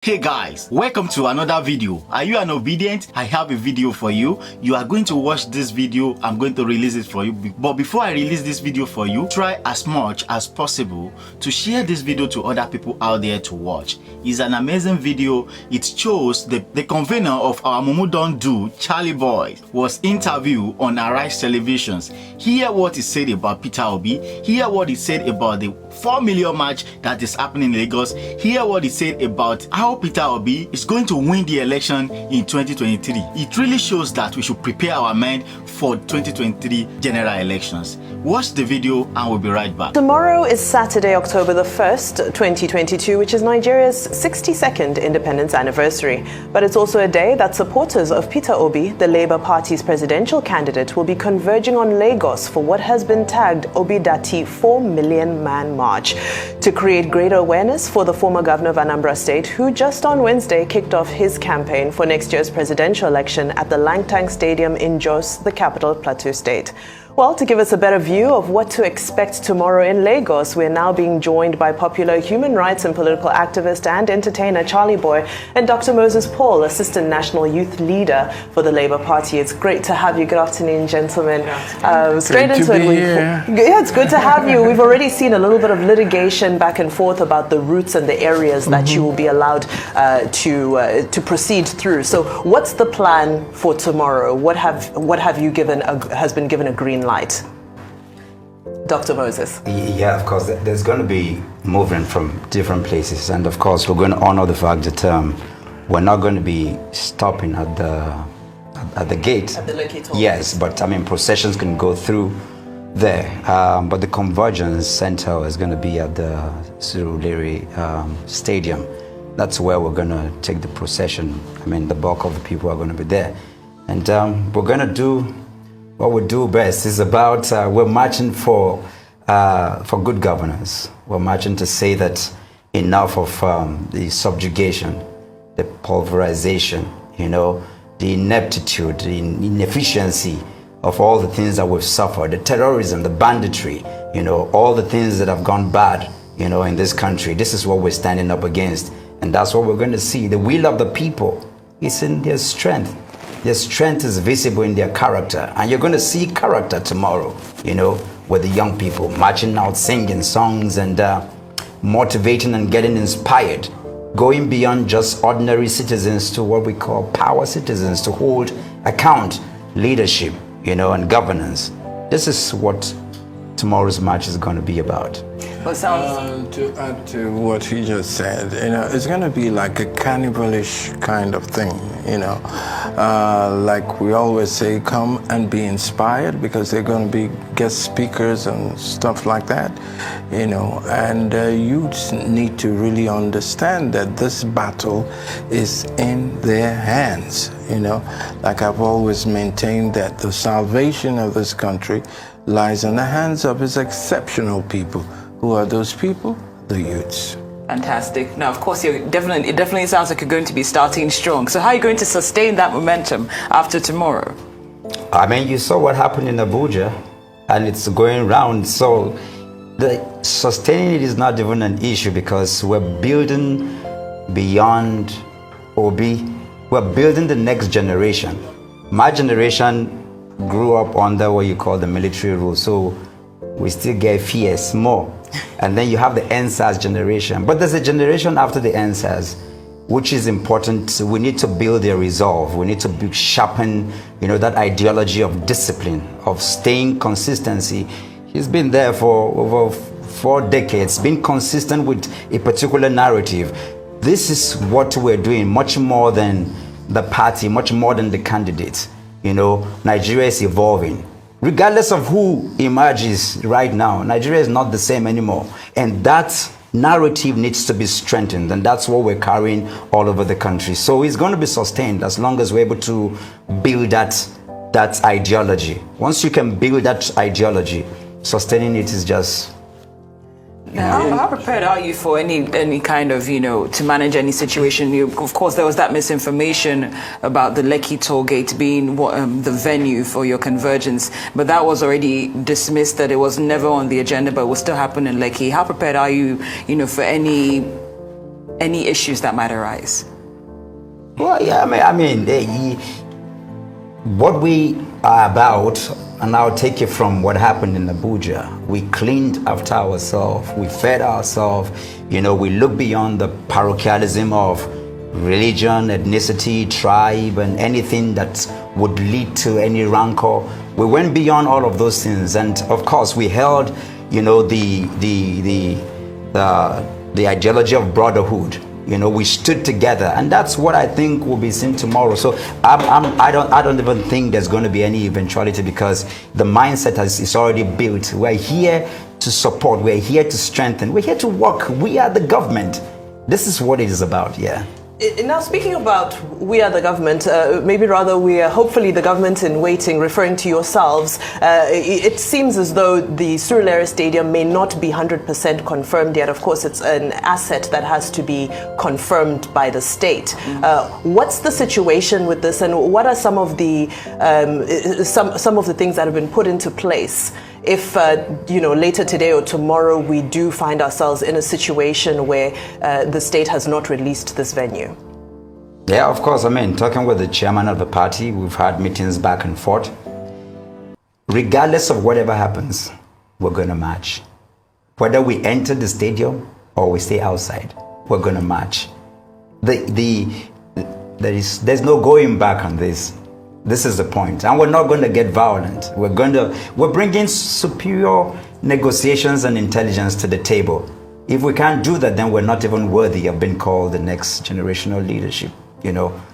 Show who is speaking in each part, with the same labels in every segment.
Speaker 1: Hey guys, welcome to another video. Are you an obedient? I have a video for you. You are going to watch this video. I'm going to release it for you. But before I release this video for you, try as much as possible to share this video to other people out there to watch. It's an amazing video. It shows the convener of our Mumu Don't Do, Charly Boy, was interviewed on Arise Televisions. Hear what he said about Peter Obi. Hear what he said about the 4 million match that is happening in Lagos. Hear what he said about how Peter Obi is going to win the election in 2023. It really shows that we should prepare our mind for 2023 general elections. Watch the video and we'll be right back.
Speaker 2: Tomorrow is Saturday, October the 1st, 2022, which is Nigeria's 62nd independence anniversary. But it's also a day that supporters of Peter Obi, the Labour Party's presidential candidate, will be converging on Lagos for what has been tagged Obi Dati 4 Million Man March to create greater awareness for the former governor of Anambra State, who just on Wednesday kicked off his campaign for next year's presidential election at the Langtang Stadium in Jos, the capital Plateau State. Well, to give us a better view of what to expect tomorrow in Lagos, we're now being joined by popular human rights and political activist and entertainer Charly Boy and Dr. Moses Paul, Assistant National Youth Leader for the Labour Party. It's great to have you. Good afternoon, gentlemen. Straight into it. Yeah, it's good to have you. We've already seen a little bit of litigation back and forth about the routes and the areas that you will be allowed to proceed through. So, what's the plan for tomorrow? What have you given? Has been given a green light? Dr. Moses.
Speaker 3: Yeah, of course, there's going to be movement from different places, and of course we're going to honor the fact that we're not going to be stopping at the gate. At the locator. Yes, but I mean processions can go through there, but the convergence center is going to be at the Surulere Stadium. That's where we're going to take the procession. I mean, the bulk of the people are going to be there, and we're going to do what we do best. Is about we're marching for good governance. We're marching to say that enough of the subjugation, the pulverization, the ineptitude, the inefficiency of all the things that we've suffered, the terrorism, the banditry, all the things that have gone bad, in this country. This is what we're standing up against, and that's what we're going to see. The will of the people is in their strength. Their strength is visible in their character, and you're going to see character tomorrow, with the young people marching out, singing songs and motivating and getting inspired, going beyond just ordinary citizens to what we call power citizens, to hold account, leadership, and governance. This is what tomorrow's march is going to be about.
Speaker 4: Well, to add to what he just said, it's going to be like a carnivalish kind of thing, like we always say, come and be inspired, because they're going to be guest speakers and stuff like that, and youths need to really understand that this battle is in their hands, like I've always maintained that the salvation of this country lies in the hands of its exceptional people. Who are those people? The youths.
Speaker 2: Fantastic. Now, of course, it definitely sounds like you're going to be starting strong. So how are you going to sustain that momentum after tomorrow?
Speaker 3: I mean, you saw what happened in Abuja, and it's going round. So the sustaining it is not even an issue, because we're building beyond Obi. We're building the next generation. My generation grew up under what you call the military rule, so we still get fierce more. And then you have the NSAS generation, but there's a generation after the NSAS, which is important. We need to build their resolve. We need to sharpen, that ideology of discipline, of staying consistency. He's been there for over 4 decades, been consistent with a particular narrative. This is what we're doing, much more than the party, much more than the candidates. Nigeria is evolving. Regardless of who emerges right now, Nigeria is not the same anymore. And that narrative needs to be strengthened. And that's what we're carrying all over the country. So it's going to be sustained as long as we're able to build that ideology. Once you can build that ideology, sustaining it is just...
Speaker 2: How prepared are you for any kind of, to manage any situation? Of course, there was that misinformation about the Lekki toll gate being the venue for your convergence, but that was already dismissed, that it was never on the agenda, but will still happen in Lekki. How prepared are you, for any
Speaker 5: any issues that might arise?
Speaker 3: Well, yeah, what we are about, and I'll take it from what happened in Abuja. We cleaned after ourselves, we fed ourselves, we look beyond the parochialism of religion, ethnicity, tribe, and anything that would lead to any rancor. We went beyond all of those things, and of course we held, the ideology of brotherhood. We stood together, and that's what I think will be seen tomorrow. So I don't even think there's going to be any eventuality, because the mindset is already built. We're here to support. We're here to strengthen. We're here to work. We are the government. This is what it is about. Yeah.
Speaker 2: Now, speaking about we are the government, maybe rather we are hopefully the government in waiting, referring to yourselves. It seems as though the Surulere Stadium may not be 100% confirmed yet. Of course, it's an asset that has to be confirmed by the state. What's the situation with this, and what are some of the some of the things that have been put into place if later today or tomorrow we do find ourselves in a situation where the state has not released this venue?
Speaker 3: Yeah, of course. Talking with the chairman of the party, we've had meetings back and forth. Regardless of whatever happens, we're going to march. Whether we enter the stadium or we stay outside, we're going to march. There's no going back on this. This is the point, and we're not going to get violent. We're bringing superior negotiations and intelligence to the table. If we can't do that, then we're not even worthy of being called the next generational leadership.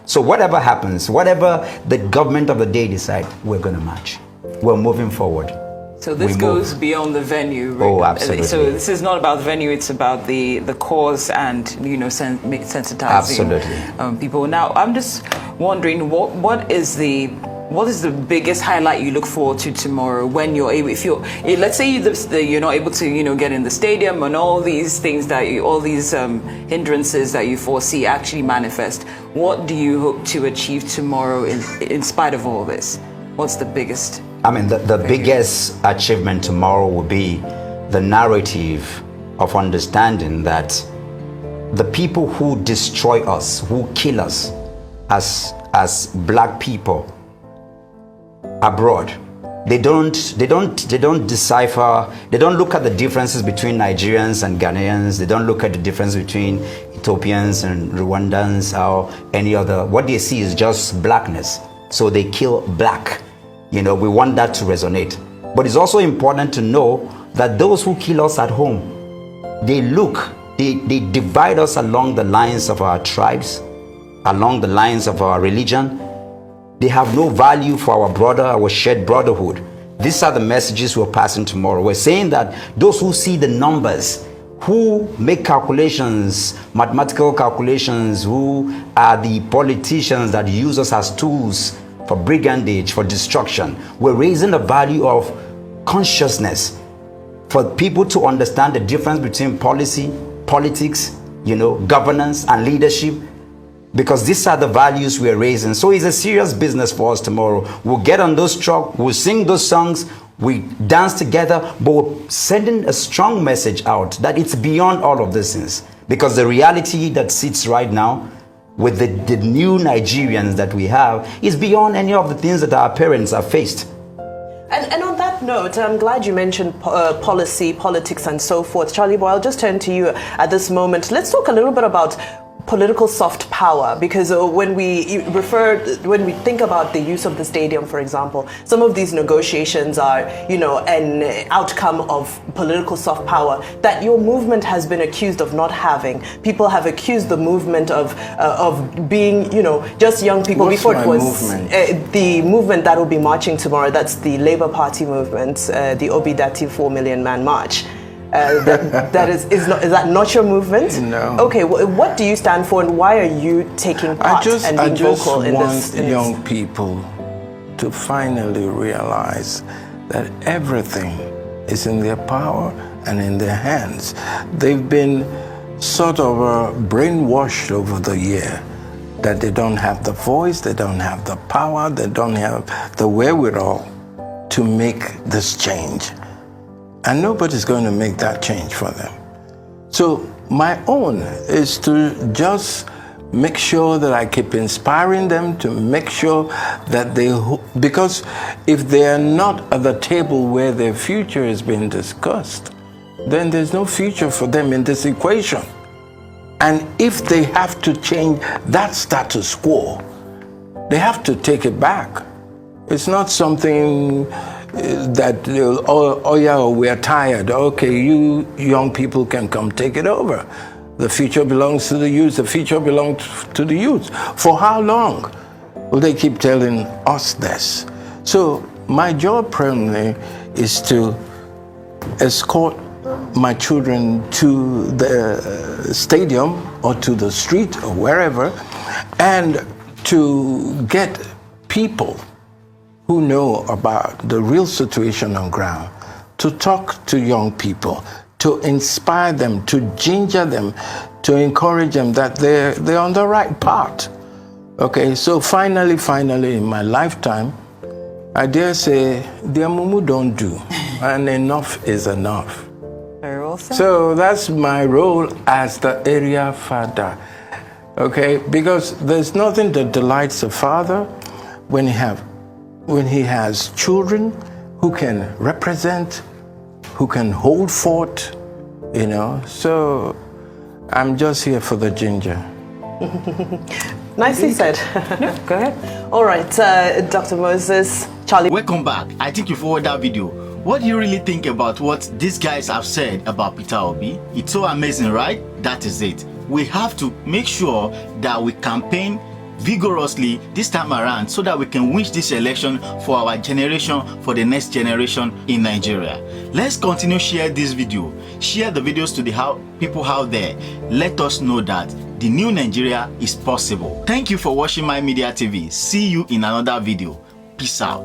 Speaker 3: So whatever happens, whatever the government of the day decide, we're going to march. We're moving forward.
Speaker 5: So this goes beyond the venue. Right?
Speaker 3: Oh, absolutely.
Speaker 5: So this is not about the venue; it's about the cause and sensitizing people. Now, I'm just wondering, what is the biggest highlight you look forward to tomorrow when you're able? Let's say you're not able to get in the stadium, and all these things all these hindrances that you foresee actually manifest. What do you hope to achieve tomorrow in spite of all this? What's the biggest?
Speaker 3: The biggest achievement tomorrow will be the narrative of understanding that the people who destroy us, who kill us as black people abroad, they don't decipher, they don't look at the differences between Nigerians and Ghanaians, they don't look at the difference between Ethiopians and Rwandans or any other. What they see is just blackness, so they kill black. We want that to resonate. But it's also important to know that those who kill us at home, they divide us along the lines of our tribes, along the lines of our religion. They have no value for our shared brotherhood. These are the messages we're passing tomorrow. We're saying that those who see the numbers, who make calculations, mathematical calculations, who are the politicians that use us as tools for brigandage, for destruction. We're raising the value of consciousness for people to understand the difference between policy, politics, governance and leadership, because these are the values we're raising. So it's a serious business for us tomorrow. We'll get on those trucks, we'll sing those songs, we dance together, but we're sending a strong message out that it's beyond all of these things, because the reality that sits right now with the new Nigerians that we have is beyond any of the things that our parents have faced.
Speaker 2: And on that note, I'm glad you mentioned policy, politics, and so forth. Charly boy, I'll just turn to you at this moment. Let's talk a little bit about political soft power, because when we think about the use of the stadium, for example, some of these negotiations are, an outcome of political soft power that your movement has been accused of not having. People have accused the movement of being, just young people.
Speaker 4: What's
Speaker 2: before it was
Speaker 4: movement?
Speaker 2: The movement that will be marching tomorrow. That's the Labour Party movement, the Obidati 4 Million Man March. Is that not your movement?
Speaker 4: No.
Speaker 2: Okay, what do you stand for, and why are you taking part and being vocal in this?
Speaker 4: I just want young people to finally realize that everything is in their power and in their hands. They've been sort of brainwashed over the year that they don't have the voice, they don't have the power, they don't have the wherewithal to make this change. And nobody's going to make that change for them. So my own is to just make sure that I keep inspiring them, to make sure that because if they are not at the table where their future is being discussed, then there's no future for them in this equation. And if they have to change that status quo, they have to take it back. It's not something that, oh yeah, we're tired. Okay, you young people can come take it over. The future belongs to the youth. The future belongs to the youth. For how long will they keep telling us this? So my job primarily is to escort my children to the stadium or to the street or wherever, and to get people who know about the real situation on ground to talk to young people, to inspire them, to ginger them, to encourage them that they're on the right path. Okay, so finally in my lifetime, I dare say, dear Mumu don't do, and enough is enough.
Speaker 5: Very well said.
Speaker 4: So that's my role as the area father. Okay, because there's nothing that delights a father when he has children who can represent, who can hold forth, you know. So I'm just here for the ginger.
Speaker 2: Nicely said.
Speaker 5: No, go ahead.
Speaker 2: All right, Dr. Moses, Charlie.
Speaker 1: Welcome back. I think you forwarded that video. What do you really think about what these guys have said about Peter Obi? It's so amazing, right? That is it. We have to make sure that we campaign vigorously this time around so that we can win this election for our generation, for the next generation in Nigeria. Let's continue share this video. Share the videos to the people out there. Let us know that the new Nigeria is possible. Thank you for watching MaiMediaTV. See you in another video. Peace out.